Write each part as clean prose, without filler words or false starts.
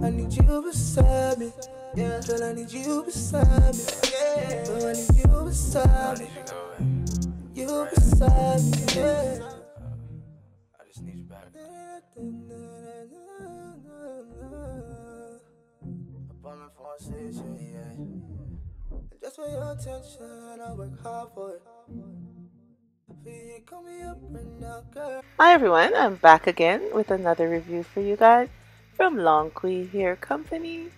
I need you beside me. Yeah, girl, I need you beside me. Yeah, girl, I need you beside me. You beside me. Yeah. I just need you back. Just for your attention, I work hard for it. Hi everyone, I'm back again with another review for you guys from LONGQI Hair Company.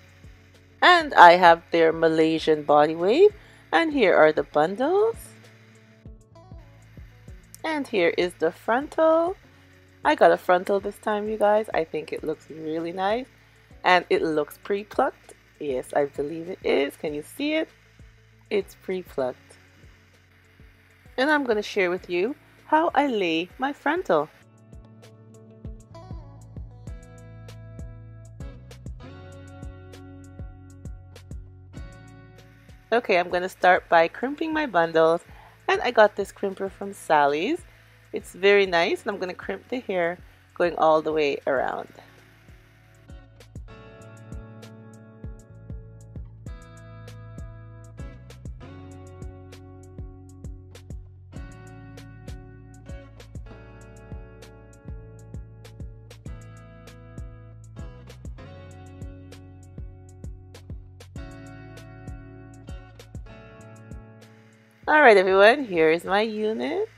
And I have their Malaysian body wave, and here are the bundles. And here is the frontal. I got a frontal this time, you guys. I think it looks really nice. And it looks pre-plucked. Yes, I believe it is. Can you see it? It's pre-plucked. And I'm going to share with you how I lay my frontal. Okay, I'm going to start by crimping my bundles. And I got this crimper from Sally's. It's very nice, and I'm going to crimp the hair going all the way around. Alright everyone, here is my unit,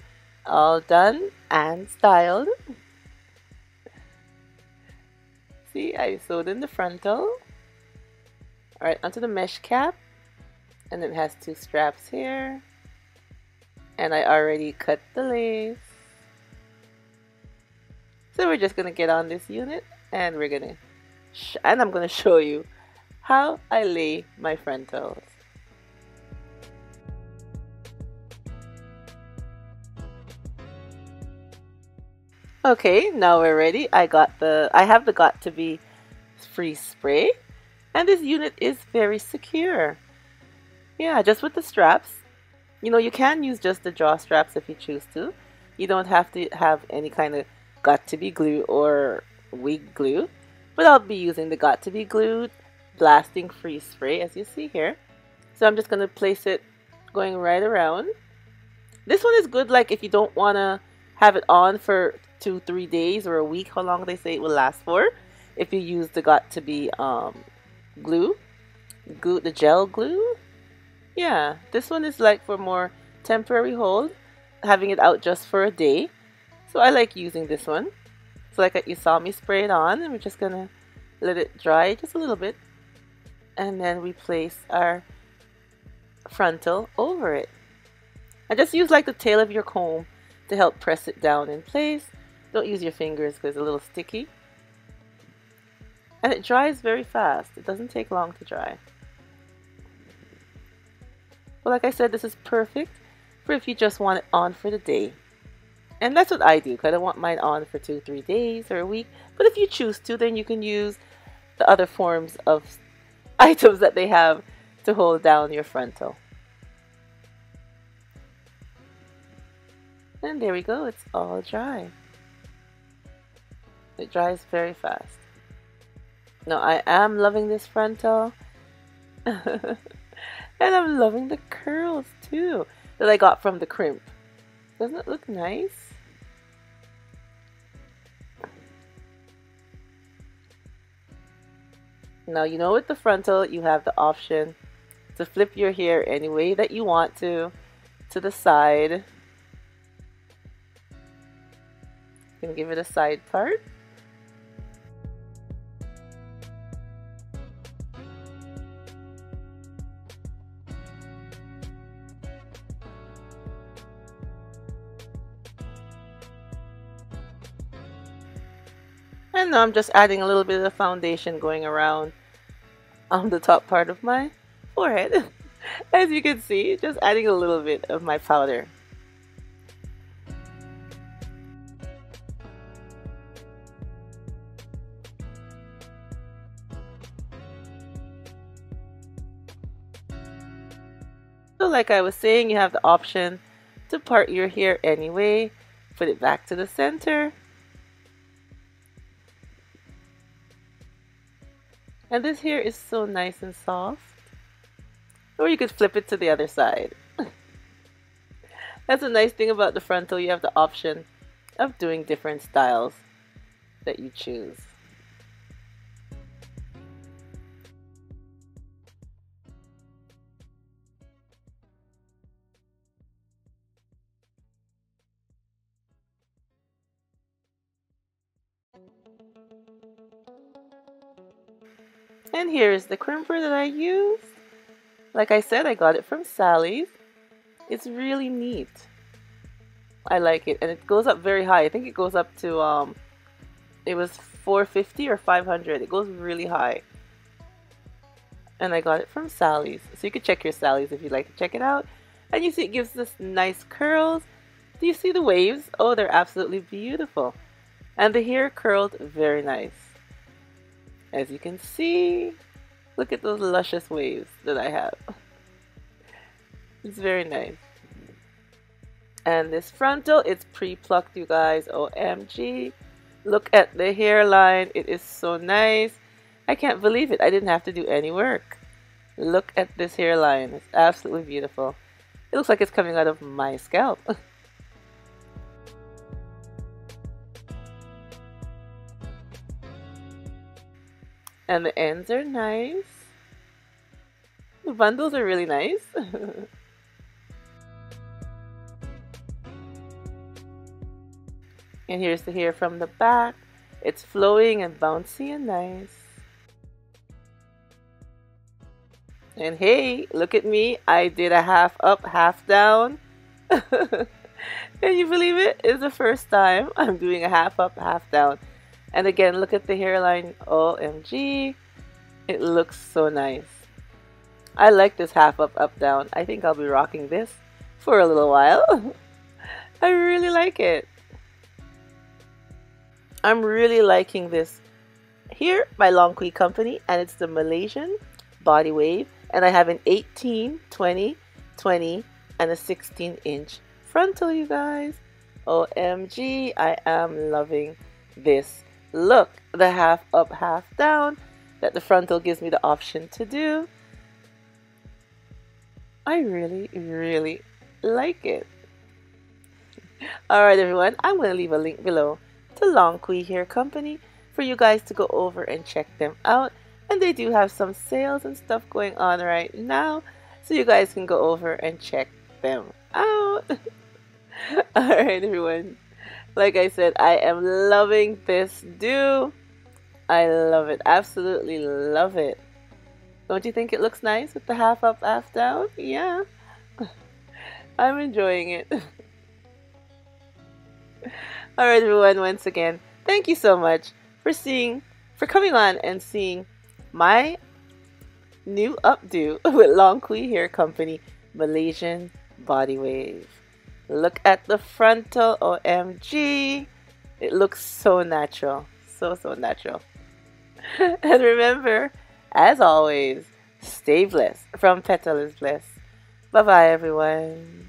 all done and styled. See, I sewed in the frontal. Alright, onto the mesh cap, and then it has two straps here. And I already cut the lace. So we're just going to get on this unit, and we're going to, and I'm going to show you how I lay my frontals. Okay, now we're ready. I have the GOT2B freeze spray, and this unit is very secure. Yeah, just with the straps. You know, you can use just the jaw straps if you choose to. You don't have to have any kind of GOT2B glue or wig glue, but I'll be using the GOT2B glue blasting freeze spray as you see here. So I'm just going to place it going right around. This one is good like if you don't want to have it on for 2-3 days or a week, how long they say it will last for. If you use the GOT2B glue, the gel glue. Yeah, this one is like for more temporary hold, having it out just for a day. So I like using this one. So like you saw me spray it on, and we're just gonna let it dry just a little bit, and then we place our frontal over it. And just use like the tail of your comb to help press it down in place. Don't use your fingers because it's a little sticky. And it dries very fast. It doesn't take long to dry. But like I said, this is perfect for if you just want it on for the day. And that's what I do, because I don't want mine on for 2-3 days or a week. But if you choose to, then you can use the other forms of items that they have to hold down your frontal. And there we go, it's all dry. It dries very fast. Now I am loving this frontal. And I'm loving the curls too that I got from the crimp. Doesn't it look nice? Now you know with the frontal you have the option to flip your hair any way that you want to the side. You can give it a side part. And now I'm just adding a little bit of foundation going around on the top part of my forehead. As you can see, just adding a little bit of my powder. So like I was saying, you have the option to part your hair anyway. Put it back to the center. And this hair is so nice and soft. Or you could flip it to the other side. That's a nice thing about the frontal. You have the option of doing different styles that you choose. And here is the crimper that I used. Like I said, I got it from Sally's. It's really neat. I like it, and it goes up very high. I think it goes up to it was 450 or 500. It goes really high. And I got it from Sally's. So you can check your Sally's if you'd like to check it out. And you see it gives this nice curls. Do you see the waves? Oh, they're absolutely beautiful. And the hair curled very nice. As you can see, look at those luscious waves that I have. It's very nice. And this frontal, it's pre-plucked, you guys. OMG. Look at the hairline. It is so nice. I can't believe it. I didn't have to do any work. Look at this hairline. It's absolutely beautiful. It looks like it's coming out of my scalp. And the ends are nice. The bundles are really nice. And here's the hair from the back. It's flowing and bouncy and nice. And hey, look at me. I did a half up, half down. Can you believe it? It's the first time I'm doing a half up, half down. And again, look at the hairline. OMG. It looks so nice. I like this half up, up down. I think I'll be rocking this for a little while. I really like it. I'm really liking this here by LONGQI Company, and it's the Malaysian Body Wave, and I have an 18, 20, 20, and a 16-inch frontal, you guys. OMG, I am loving this look. The half up, half down that the frontal gives me the option to do. I really, really like it. Alright everyone, I'm going to leave a link below to LONGQI Hair Company for you guys to go over and check them out. And they do have some sales and stuff going on right now, so you guys can go over and check them out. Alright everyone, like I said, I am loving this do. I love it, absolutely love it. Don't you think it looks nice with the half up, half down? Yeah, I'm enjoying it. Alright everyone, once again, thank you so much for coming on and seeing my new updo with LONGQI Hair Company Malaysian Body Wave. Look at the frontal, OMG. It looks so natural, so natural. And remember, as always, stay blessed from Petalisbless. Bye bye everyone.